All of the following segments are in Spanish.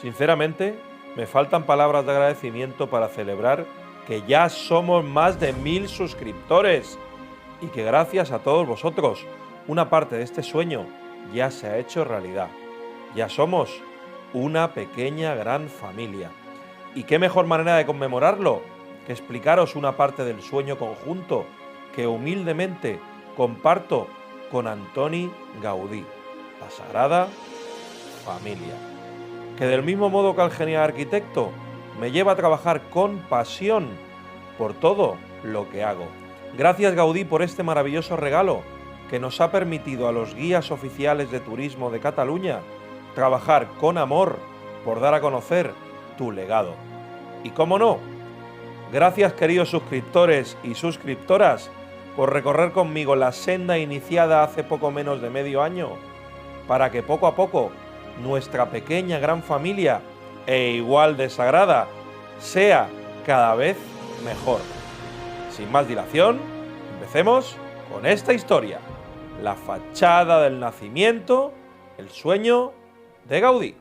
Sinceramente, me faltan palabras de agradecimiento para celebrar que ya somos más de 1000 suscriptores y que gracias a todos vosotros, una parte de este sueño ya se ha hecho realidad. Ya somos una pequeña gran familia. ¿Y qué mejor manera de conmemorarlo que explicaros una parte del sueño conjunto que humildemente comparto con Antoni Gaudí, la Sagrada Familia? Que del mismo modo que el genial arquitecto, me lleva a trabajar con pasión por todo lo que hago. Gracias, Gaudí, por este maravilloso regalo que nos ha permitido a los guías oficiales de turismo de Cataluña trabajar con amor por dar a conocer tu legado. Y cómo no, gracias, queridos suscriptores y suscriptoras, por recorrer conmigo la senda iniciada hace poco menos de medio año, para que poco a poco nuestra pequeña gran familia, e igual de sagrada, sea cada vez mejor. Sin más dilación, empecemos con esta historia: la fachada del nacimiento, el sueño de Gaudí.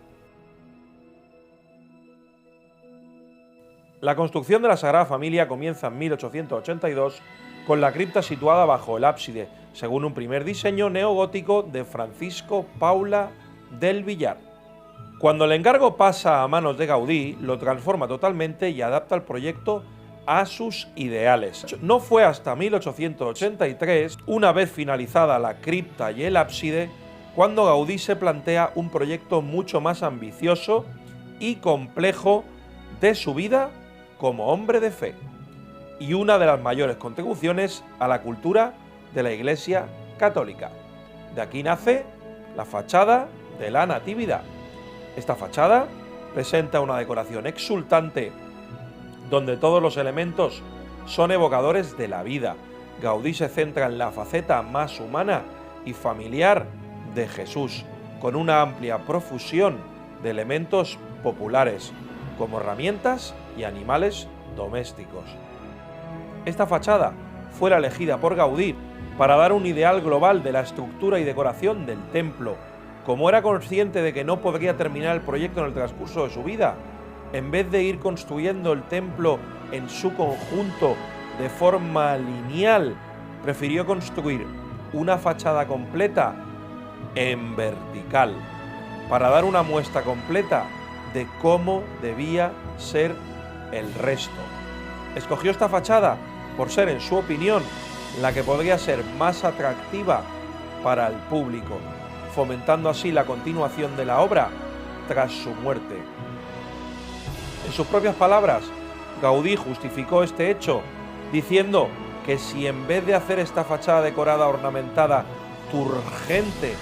La construcción de la Sagrada Familia comienza en 1882 con la cripta situada bajo el ábside, según un primer diseño neogótico de Francisco Paula del Villar. Cuando el encargo pasa a manos de Gaudí, lo transforma totalmente y adapta el proyecto a sus ideales. No fue hasta 1883, una vez finalizada la cripta y el ábside, cuando Gaudí se plantea un proyecto mucho más ambicioso y complejo de su vida como hombre de fe, y una de las mayores contribuciones a la cultura de la Iglesia Católica. De aquí nace la fachada de la Natividad. Esta fachada presenta una decoración exultante donde todos los elementos son evocadores de la vida. Gaudí se centra en la faceta más humana y familiar de Jesús, con una amplia profusión de elementos populares, como herramientas y animales domésticos. Esta fachada fue la elegida por Gaudí para dar un ideal global de la estructura y decoración del templo. Como era consciente de que no podría terminar el proyecto en el transcurso de su vida, en vez de ir construyendo el templo en su conjunto de forma lineal, prefirió construir una fachada completa en vertical, para dar una muestra completa de cómo debía ser el resto. Escogió esta fachada por ser, en su opinión, la que podría ser más atractiva para el público, fomentando así la continuación de la obra tras su muerte. En sus propias palabras, Gaudí justificó este hecho diciendo que si en vez de hacer esta fachada decorada ornamentada turgente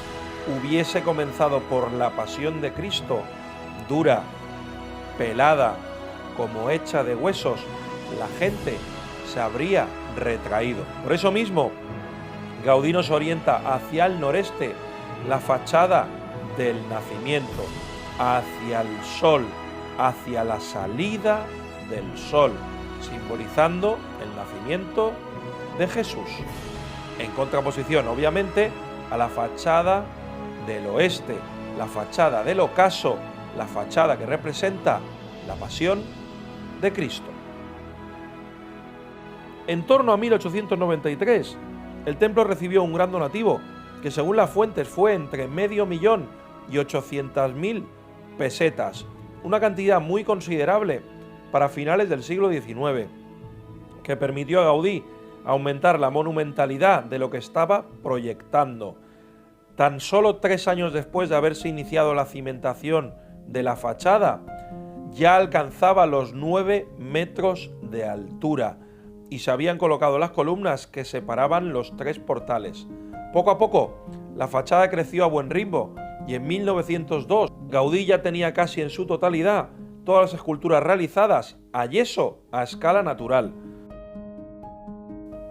hubiese comenzado por la Pasión de Cristo, dura, pelada, como hecha de huesos, la gente se habría retraído. Por eso mismo, Gaudí nos orienta hacia el noreste, la fachada del nacimiento, hacia el sol, hacia la salida del sol, simbolizando el nacimiento de Jesús. En contraposición, obviamente, a la fachada del oeste, la fachada del ocaso, la fachada que representa la pasión de Cristo. En torno a 1893, el templo recibió un gran donativo que, según las fuentes, fue entre 500.000 y 800.000 pesetas, una cantidad muy considerable para finales del siglo XIX, que permitió a Gaudí aumentar la monumentalidad de lo que estaba proyectando. Tan solo 3 años después de haberse iniciado la cimentación de la fachada, ya alcanzaba los 9 metros de altura y se habían colocado las columnas que separaban los 3 portales. Poco a poco, la fachada creció a buen ritmo y en 1902 Gaudí ya tenía casi en su totalidad todas las esculturas realizadas a yeso a escala natural.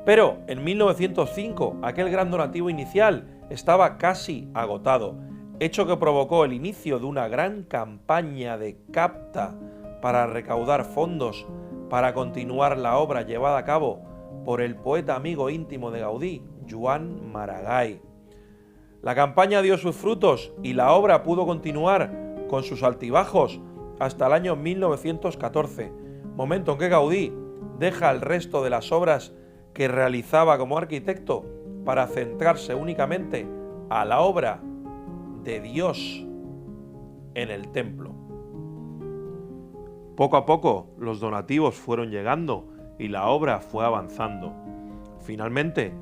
Pero en 1905 aquel gran donativo inicial estaba casi agotado, hecho que provocó el inicio de una gran campaña de capta para recaudar fondos para continuar la obra llevada a cabo por el poeta amigo íntimo de Gaudí, Joan Maragall. La campaña dio sus frutos y la obra pudo continuar con sus altibajos hasta el año 1914, momento en que Gaudí deja el resto de las obras que realizaba como arquitecto para centrarse únicamente a la obra de Dios en el templo. Poco a poco los donativos fueron llegando y la obra fue avanzando. Finalmente,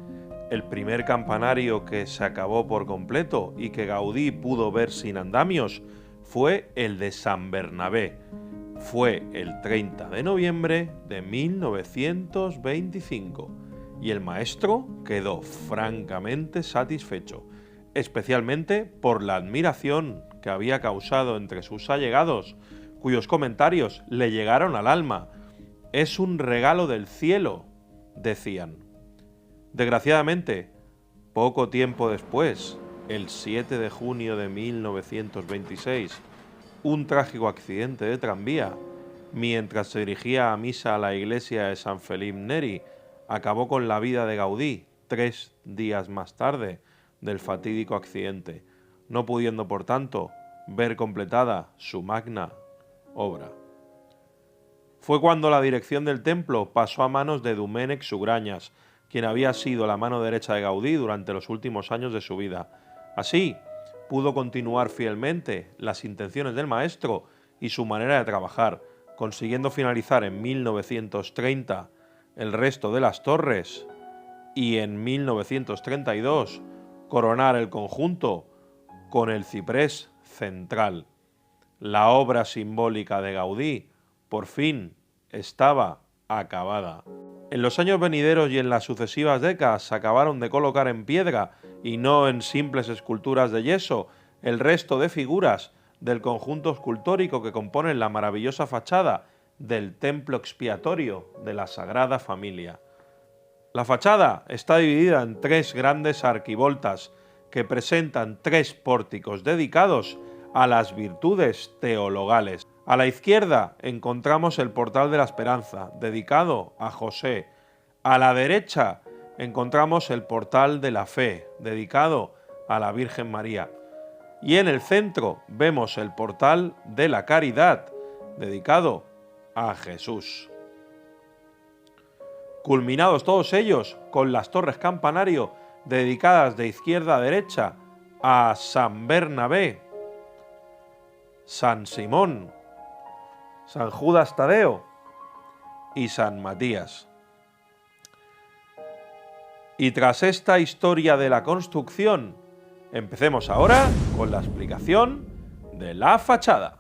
el primer campanario que se acabó por completo y que Gaudí pudo ver sin andamios fue el de San Bernabé. Fue el 30 de noviembre de 1925 y el maestro quedó francamente satisfecho, especialmente por la admiración que había causado entre sus allegados, cuyos comentarios le llegaron al alma. «Es un regalo del cielo», decían. Desgraciadamente, poco tiempo después, el 7 de junio de 1926, un trágico accidente de tranvía, mientras se dirigía a misa a la iglesia de San Felipe Neri, acabó con la vida de Gaudí 3 días más tarde del fatídico accidente, no pudiendo, por tanto, ver completada su magna obra. Fue cuando la dirección del templo pasó a manos de Domènec Sugrañas, quien había sido la mano derecha de Gaudí durante los últimos años de su vida. Así, pudo continuar fielmente las intenciones del maestro y su manera de trabajar, consiguiendo finalizar en 1930 el resto de las torres y en 1932 coronar el conjunto con el ciprés central. La obra simbólica de Gaudí, por fin, estaba acabada. En los años venideros y en las sucesivas décadas se acabaron de colocar en piedra, y no en simples esculturas de yeso, el resto de figuras del conjunto escultórico que compone la maravillosa fachada del templo expiatorio de la Sagrada Familia. La fachada está dividida en 3 grandes arquivoltas que presentan 3 pórticos dedicados a las virtudes teologales. A la izquierda encontramos el portal de la Esperanza, dedicado a José. A la derecha encontramos el portal de la Fe, dedicado a la Virgen María. Y en el centro vemos el portal de la Caridad, dedicado a Jesús. Culminados todos ellos con las torres campanario dedicadas de izquierda a derecha a San Bernabé, San Simón, San Judas Tadeo y San Matías. Y tras esta historia de la construcción, empecemos ahora con la explicación de la fachada.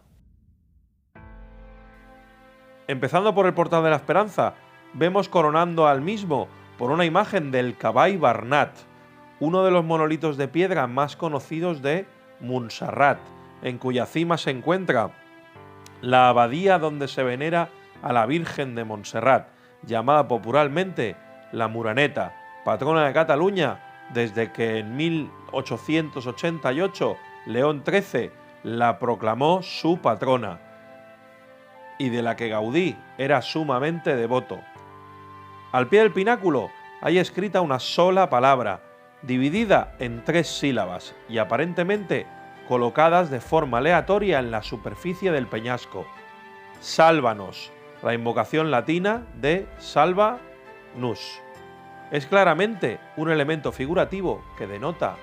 Empezando por el portal de la Esperanza, vemos coronando al mismo por una imagen del Cavall Barnat, uno de los monolitos de piedra más conocidos de Montserrat, en cuya cima se encuentra la abadía donde se venera a la Virgen de Montserrat, llamada popularmente la Moreneta, patrona de Cataluña, desde que en 1888 León XIII la proclamó su patrona, y de la que Gaudí era sumamente devoto. Al pie del pináculo hay escrita una sola palabra, dividida en 3 sílabas y aparentemente colocadas de forma aleatoria en la superficie del peñasco. Sálvanos, la invocación latina de salva nus. Es claramente un elemento figurativo que denota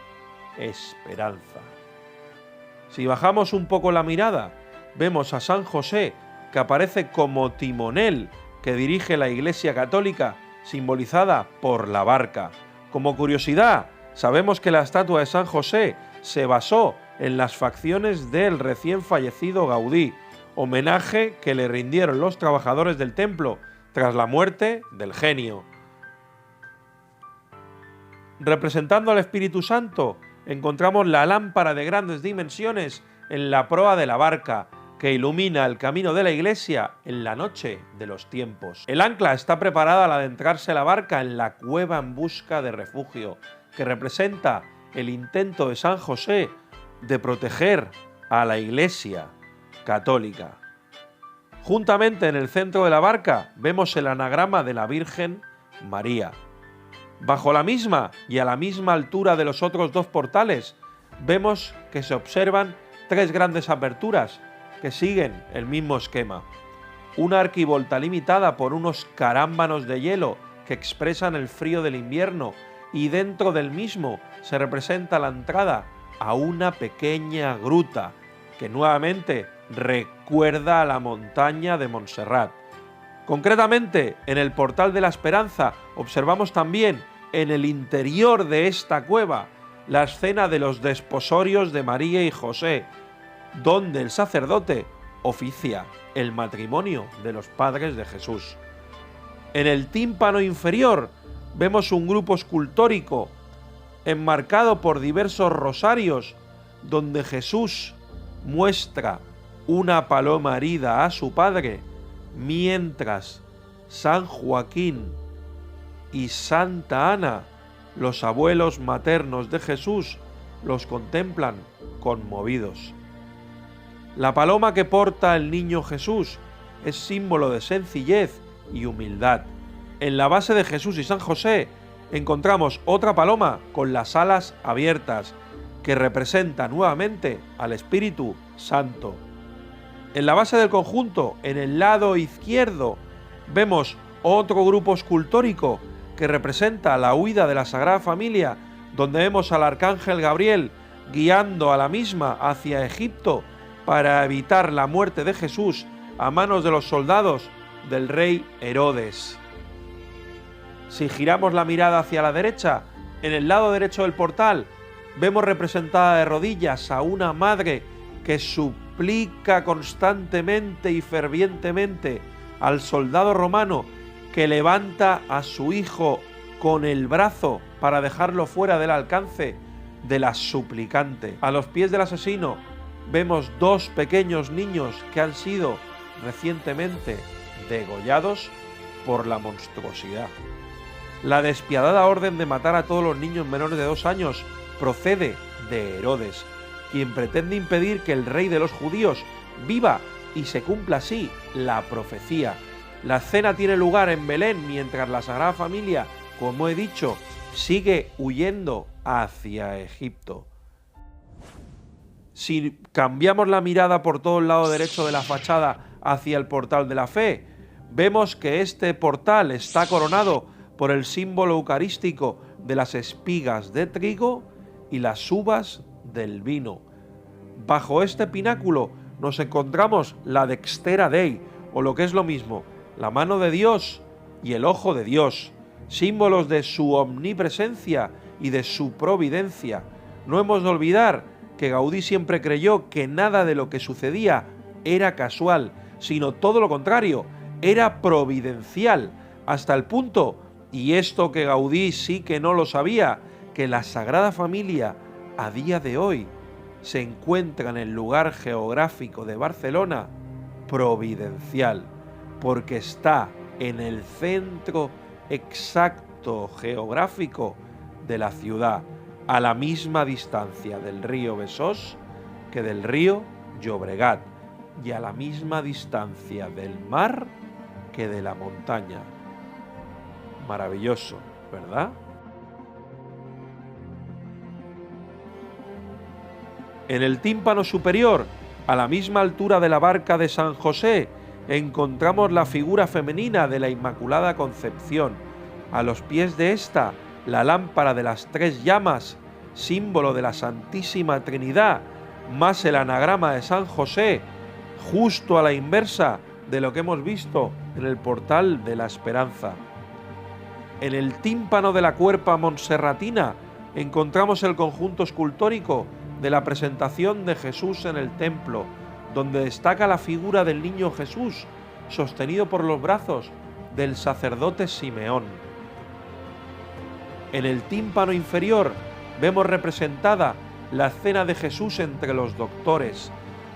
esperanza. Si bajamos un poco la mirada, vemos a San José, que aparece como timonel que dirige la Iglesia Católica, simbolizada por la barca. Como curiosidad, sabemos que la estatua de San José se basó en las facciones del recién fallecido Gaudí, homenaje que le rindieron los trabajadores del templo tras la muerte del genio. Representando al Espíritu Santo, encontramos la lámpara de grandes dimensiones en la proa de la barca, que ilumina el camino de la iglesia en la noche de los tiempos. El ancla está preparada al adentrarse la barca en la cueva en busca de refugio, que representa el intento de San José de proteger a la Iglesia Católica. Juntamente en el centro de la barca vemos el anagrama de la Virgen María. Bajo la misma y a la misma altura de los otros 2 portales, vemos que se observan 3 grandes aperturas que siguen el mismo esquema. Una arquivolta limitada por unos carámbanos de hielo que expresan el frío del invierno, y dentro del mismo se representa la entrada a una pequeña gruta que nuevamente recuerda a la montaña de Montserrat. Concretamente, en el Portal de la Esperanza observamos también en el interior de esta cueva la escena de los desposorios de María y José, donde el sacerdote oficia el matrimonio de los padres de Jesús. En el tímpano inferior vemos un grupo escultórico enmarcado por diversos rosarios, donde Jesús muestra una paloma herida a su padre, mientras San Joaquín y Santa Ana, los abuelos maternos de Jesús, los contemplan conmovidos. La paloma que porta el niño Jesús es símbolo de sencillez y humildad. En la base de Jesús y San José encontramos otra paloma con las alas abiertas, que representa nuevamente al Espíritu Santo. En la base del conjunto, en el lado izquierdo, vemos otro grupo escultórico que representa la huida de la Sagrada Familia, donde vemos al arcángel Gabriel guiando a la misma hacia Egipto para evitar la muerte de Jesús a manos de los soldados del rey Herodes. Si giramos la mirada hacia la derecha, en el lado derecho del portal, vemos representada de rodillas a una madre que suplica constantemente y fervientemente al soldado romano que levanta a su hijo con el brazo para dejarlo fuera del alcance de la suplicante. A los pies del asesino vemos dos pequeños niños que han sido recientemente degollados por la monstruosidad. La despiadada orden de matar a todos los niños menores de 2 años procede de Herodes, quien pretende impedir que el rey de los judíos viva y se cumpla así la profecía. La escena tiene lugar en Belén mientras la Sagrada Familia, como he dicho, sigue huyendo hacia Egipto. Si cambiamos la mirada por todo el lado derecho de la fachada hacia el portal de la fe, vemos que este portal está coronado por el símbolo eucarístico de las espigas de trigo y las uvas del vino. Bajo este pináculo nos encontramos la Dextera Dei, o lo que es lo mismo, la mano de Dios y el ojo de Dios, símbolos de su omnipresencia y de su providencia. No hemos de olvidar que Gaudí siempre creyó que nada de lo que sucedía era casual, sino todo lo contrario, era providencial, hasta el punto, y esto que Gaudí sí que no lo sabía, que la Sagrada Familia a día de hoy se encuentra en el lugar geográfico de Barcelona providencial, porque está en el centro exacto geográfico de la ciudad, a la misma distancia del río Besós que del río Llobregat, y a la misma distancia del mar que de la montaña. Maravilloso, ¿verdad? En el tímpano superior, a la misma altura de la barca de San José, encontramos la figura femenina de la Inmaculada Concepción. A los pies de esta, la lámpara de las 3 llamas, símbolo de la Santísima Trinidad, más el anagrama de San José, justo a la inversa de lo que hemos visto en el portal de la Esperanza. En el tímpano de la cuerpa monserratina encontramos el conjunto escultórico de la presentación de Jesús en el templo, donde destaca la figura del niño Jesús, sostenido por los brazos del sacerdote Simeón. En el tímpano inferior vemos representada la escena de Jesús entre los doctores,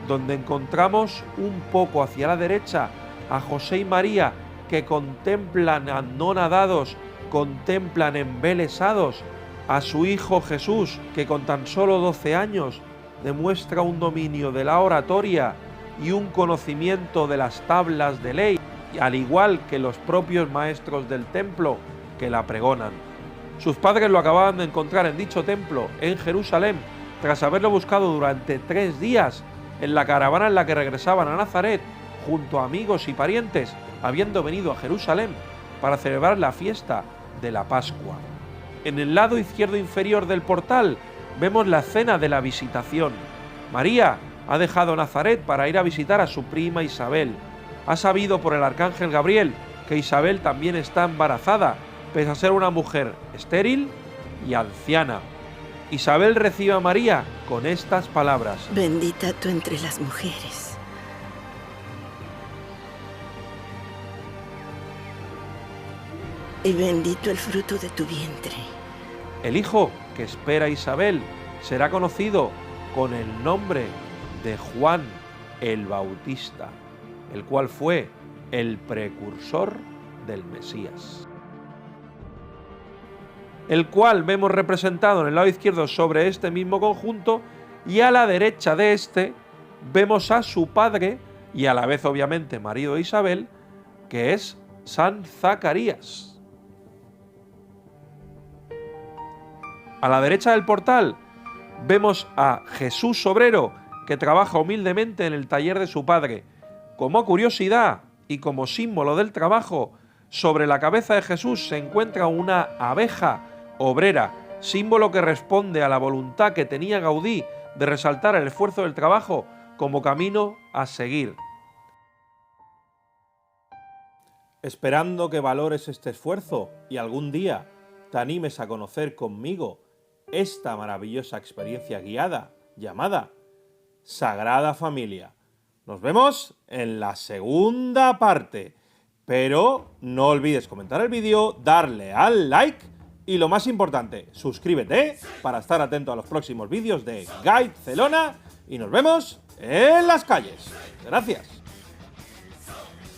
donde encontramos un poco hacia la derecha a José y María que contemplan anonadados, contemplan embelesados a su hijo Jesús, que con tan solo 12 años demuestra un dominio de la oratoria y un conocimiento de las tablas de ley, al igual que los propios maestros del templo que la pregonan. Sus padres lo acababan de encontrar en dicho templo, en Jerusalén, tras haberlo buscado durante 3 días en la caravana en la que regresaban a Nazaret, junto a amigos y parientes, habiendo venido a Jerusalén para celebrar la fiesta de la Pascua. En el lado izquierdo inferior del portal vemos la escena de la visitación. María ha dejado Nazaret para ir a visitar a su prima Isabel. Ha sabido por el arcángel Gabriel que Isabel también está embarazada, pese a ser una mujer estéril y anciana. Isabel recibe a María con estas palabras: bendita tú entre las mujeres. Y bendito el fruto de tu vientre. El hijo que espera Isabel será conocido con el nombre de Juan el Bautista, el cual fue el precursor del Mesías. El cual vemos representado en el lado izquierdo sobre este mismo conjunto, y a la derecha de este vemos a su padre y a la vez obviamente marido de Isabel, que es San Zacarías. A la derecha del portal vemos a Jesús obrero, que trabaja humildemente en el taller de su padre. Como curiosidad y como símbolo del trabajo, sobre la cabeza de Jesús se encuentra una abeja obrera, símbolo que responde a la voluntad que tenía Gaudí de resaltar el esfuerzo del trabajo como camino a seguir. Esperando que valores este esfuerzo y algún día te animes a conocer conmigo esta maravillosa experiencia guiada llamada Sagrada Familia. Nos vemos en la segunda parte, pero no olvides comentar el vídeo, darle al like y lo más importante, suscríbete para estar atento a los próximos vídeos de Guide Celona y nos vemos en las calles. Gracias.